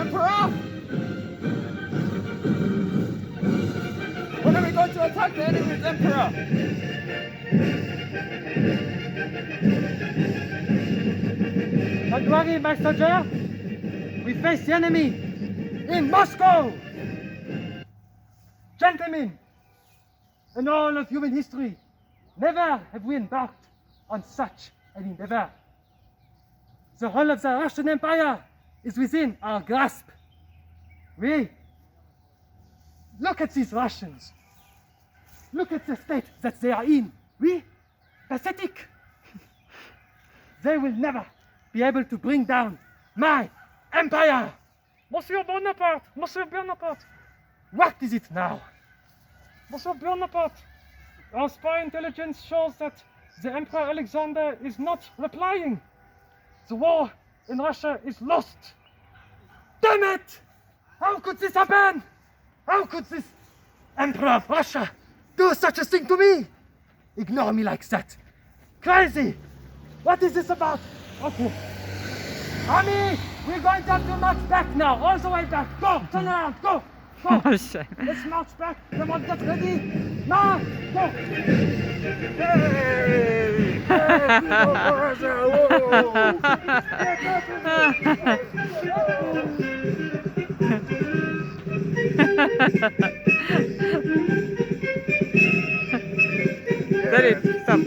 Emperor! When are we going to attack the enemy's Emperor? Don't worry, my soldier. We face the enemy in Moscow. Gentlemen, in all of human history, never have we embarked on such an endeavor. The whole of the Russian Empire is within our grasp. Look at these Russians. Look at the state that they are in. Pathetic. They will never be able to bring down my empire. Monsieur Bonaparte! Monsieur Bonaparte! What is it now? Monsieur Bonaparte! Our spy intelligence shows that the Emperor Alexander is not replying. The war in Russia is lost. Damn it! How could this happen? How could this Emperor of Russia do such a thing to me? Ignore me like that. Crazy! What is this about? Okay. Army, we're going to have to march back now, all the way back. Go, turn around, go, go. Oh shit. Let's march back. Come on, get ready. Now, go. That is stop.